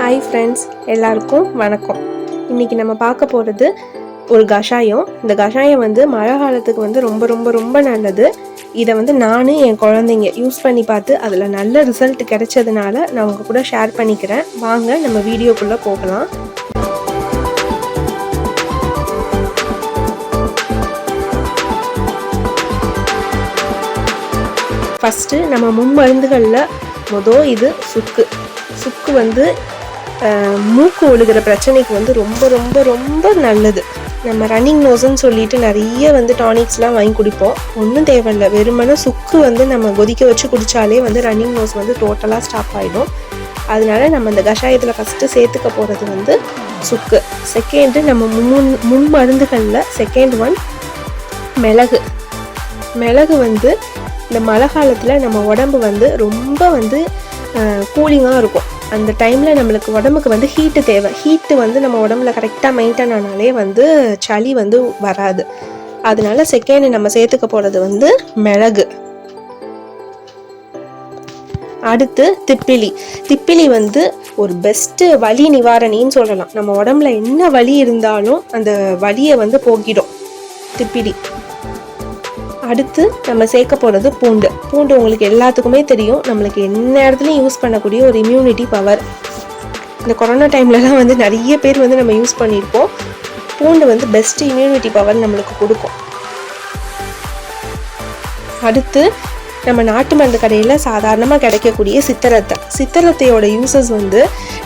Hi friends, எல்லாருக்கும் வணக்கம். இன்றைக்கி நம்ம பார்க்க போகிறது ஒரு கஷாயம். இந்த கஷாயம் மழை காலத்துக்கு ரொம்ப ரொம்ப ரொம்ப நல்லது. இதை நான் என் குழந்தைங்க யூஸ் பண்ணி பார்த்து அதில் நல்ல ரிசல்ட் கிடைச்சதுனால நான் உங்கள் கூட ஷேர் பண்ணிக்கிறேன். வாங்க நம்ம வீடியோக்குள்ளே போகலாம். ஃபஸ்ட்டு நம்ம முன்மருந்துகளில் இது சுக்கு. மூக்கு ஒழுகிற பிரச்சனைக்கு ரொம்ப ரொம்ப ரொம்ப நல்லது. நம்ம ரன்னிங் நோஸ்ன்னு சொல்லிட்டு நிறைய டானிக்ஸ்லாம் வாங்கி குடிப்போம். ஒன்றும் தேவையில்லை, வெறுமனே சுக்கு நம்ம கொதிக்க வச்சு குடித்தாலே ரன்னிங் நோஸ் டோட்டலாக ஸ்டாப் ஆகிடும். அதனால நம்ம இந்த கஷாயத்தில் ஃபஸ்ட்டு சேர்த்துக்க போகிறது சுக்கு. செகண்டு நம்ம முன் மருந்துகளில் செகண்ட் ஒன் மிளகு. இந்த மழை காலத்தில் நம்ம உடம்பு ரொம்ப கூலிங்காக இருக்கும். அந்த டைமில் நம்மளுக்கு உடம்புக்கு ஹீட்டு தேவை. ஹீட்டு நம்ம உடம்புல கரெக்டாக மெயின்டைன் ஆனாலே சளி வராது. அதனால செகண்ட் நம்ம சேர்த்துக்க போகிறது மிளகு. அடுத்து திப்பிலி ஒரு பெஸ்ட்டு வலி நிவாரணின்னு சொல்லலாம். நம்ம உடம்புல என்ன வலி இருந்தாலும் அந்த வலியை போக்கிடும் திப்பிலி. அடுத்து நம்ம சேர்க்க போகிறது பூண்டு. உங்களுக்கு எல்லாத்துக்குமே தெரியும், நம்மளுக்கு என்ன இடத்துலையும் யூஸ் பண்ணக்கூடிய ஒரு இம்யூனிட்டி பவர். இந்த கொரோனா டைம்லலாம் நிறைய பேர் நம்ம யூஸ் பண்ணியிருப்போம். பூண்டு பெஸ்ட் இம்யூனிட்டி பவர் நம்மளுக்கு கொடுக்கும். அடுத்து நம்ம நாட்டு மருந்து கடையில் சாதாரணமாக கிடைக்கக்கூடிய சித்தரத்தையோட யூசஸ்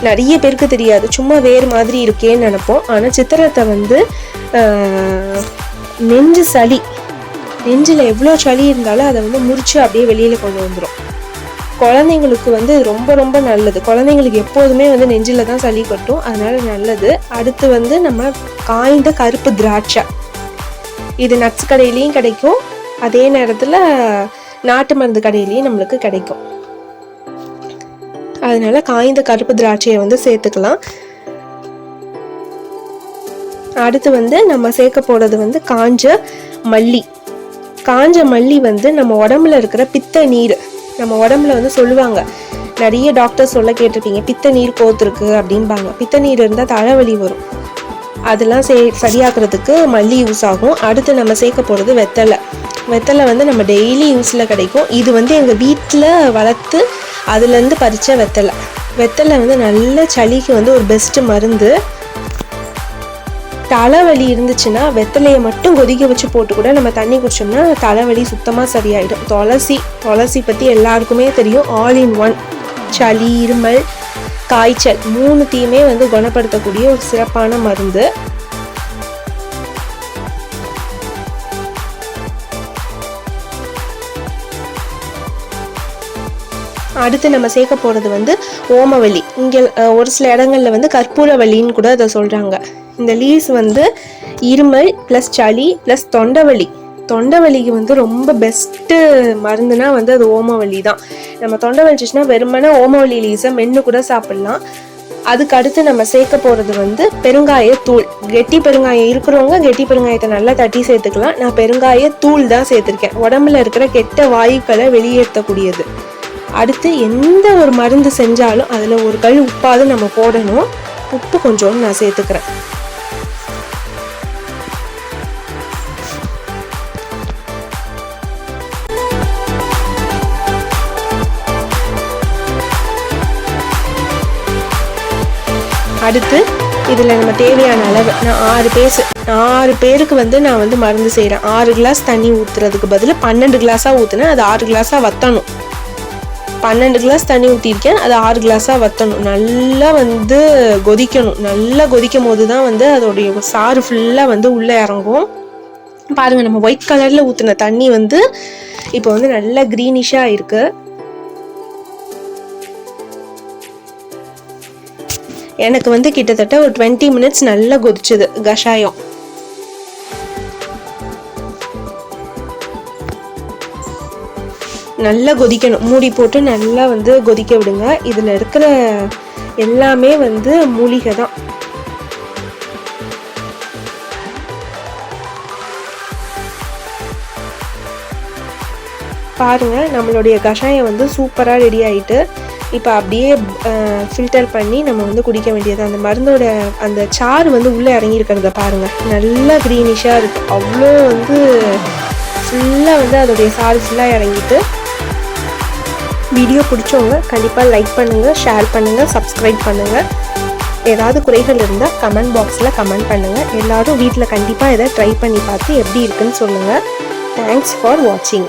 நிறைய பேருக்கு தெரியாது. சும்மா வேறு மாதிரி இருக்கேன்னு நினைப்போம். ஆனால் சித்தரத்தை நெஞ்சில் எவ்வளோ சளி இருந்தாலும் அதை முறிச்சு அப்படியே வெளியில் கொண்டு வந்துடும். குழந்தைங்களுக்கு ரொம்ப ரொம்ப நல்லது. குழந்தைங்களுக்கு எப்போதுமே நெஞ்சில் தான் சளி கட்டும், அதனால நல்லது. அடுத்து நம்ம காய்ந்த கருப்பு திராட்சை. இது நட்ஸ் கடையிலையும் கிடைக்கும், அதே நேரத்தில் நாட்டு மருந்து கடையிலையும் நம்மளுக்கு கிடைக்கும். அதனால காய்ந்த கருப்பு திராட்சையை சேர்த்துக்கலாம். அடுத்து நம்ம சேர்க்க போகிறது காஞ்ச மல்லி நம்ம உடம்புல இருக்கிற பித்த நீர். நம்ம உடம்புல சொல்லுவாங்க, நிறைய டாக்டர் சொல்ல கேட்டிருப்பீங்க, பித்த நீர் கோத்துருக்கு அப்படின்பாங்க. பித்த நீர் இருந்தால் தலைவலி வரும். அதெல்லாம் சரியாக்குறதுக்கு மல்லி யூஸ் ஆகும். அடுத்து நம்ம சேர்க்க போகிறது வெத்தலை நம்ம டெய்லி யூஸில் கிடைக்கும். இது எங்கள் வீட்டில் வளர்த்து அதுலேருந்து பறித்த வெத்தலை நல்ல சளிக்கு ஒரு பெஸ்ட்டு மருந்து. தலைவலி இருந்துச்சுன்னா வெத்தலையை மட்டும் கொதிக்க வச்சு போட்டு கூட நம்ம தண்ணி குடிச்சோம்னா தலைவலி சுத்தமாக சரியாயிடும். துளசி பற்றி எல்லாருக்குமே தெரியும். ஆல் இன் ஒன், சளி, இருமல், காய்ச்சல் மூணுத்தையுமே குணப்படுத்தக்கூடிய ஒரு சிறப்பான மருந்து. அடுத்து நம்ம சேர்க்க போகிறது ஓமவல்லி. இங்கே ஒரு சில இடங்களில் கற்பூரவல்லின்னு கூட அதை சொல்கிறாங்க. இந்த லீவ்ஸ் இருமல் ப்ளஸ் சளி ப்ளஸ் தொண்டைவலிக்கு ரொம்ப பெஸ்ட்டு மருந்துனா அது ஓமவல்லி தான். நம்ம தொண்டை வலிச்சுன்னா வெறுமனே ஓமவல்லி லீவ்ஸை மென்று கூட சாப்பிட்லாம். அதுக்கு அடுத்து நம்ம சேர்க்க போகிறது பெருங்காயத்தூள். கெட்டி பெருங்காயம் இருக்கிறவங்க கெட்டி பெருங்காயத்தை நல்லா தட்டி சேர்த்துக்கலாம். நான் பெருங்காயத்தூள் தான் சேர்த்துருக்கேன். உடம்புல இருக்கிற கெட்ட வாயுக்களை வெளியேற்றக்கூடியது. அடுத்து எந்த ஒரு மருந்து செஞ்சாலும் அதில் ஒரு கல் உப்பாவது நம்ம போடணும். உப்பு கொஞ்சோன்னு நான் சேர்த்துக்கிறேன். அடுத்து இதில் நம்ம தேவையான அளவு, நான் 6 பேருக்கு நான் மருந்து செய்கிறேன். 6 கிளாஸ் தண்ணி ஊற்றுறதுக்கு பதில் 12 கிளாஸாக ஊற்றுனேன். அது 6 கிளாஸாக வற்றணும். 12 கிளாஸ் தண்ணி ஊற்றிருக்கேன், அது 6 கிளாஸாக வற்றணும். நல்லா கொதிக்கணும். நல்லா கொதிக்கும் போது தான் அதோடைய சாறு ஃபுல்லாக உள்ளே இறங்கும். பாருங்கள், நம்ம ஒயிட் கலரில் ஊற்றின தண்ணி இப்போ நல்லா க்ரீனிஷாக இருக்குது. எனக்கு கிட்டத்தட்ட ஒரு 20 மினிட்ஸ் நல்லா கொதிச்சுது கஷாயம். நல்லா கொதிக்கணும். மூடி போட்டு நல்லா கொதிக்க விடுங்க. இதில் இருக்கிற எல்லாமே மூலிகை தான். பாருங்கள், நம்மளுடைய கஷாயம் சூப்பராக ரெடி ஆகிட்டு இப்போ அப்படியே ஃபில்டர் பண்ணி நம்ம வந்து குடிக்க வேண்டியது. அந்த மருந்தோட அந்த சாறு வந்து உள்ளே இறங்கியிருக்கிறத பாருங்கள், நல்லா க்ரீனிஷாக இருக்குது. அவ்வளோ வந்து ஃபுல்லாக வந்து அதோடைய சாறு ஃபுல்லாக இறங்கிட்டு. வீடியோ பிடிச்சவங்க கண்டிப்பாக லைக் பண்ணுங்கள், ஷேர் பண்ணுங்கள், சப்ஸ்கிரைப் பண்ணுங்கள். ஏதாவது குறைகள் இருந்தால் கமெண்ட் பாக்ஸில் கமெண்ட் பண்ணுங்கள். எல்லோரும் வீட்டில் கண்டிப்பாக இதை ட்ரை பண்ணி பார்த்து எப்படி இருக்குன்னு சொல்லுங்கள். தேங்க்ஸ் ஃபார் வாட்சிங்.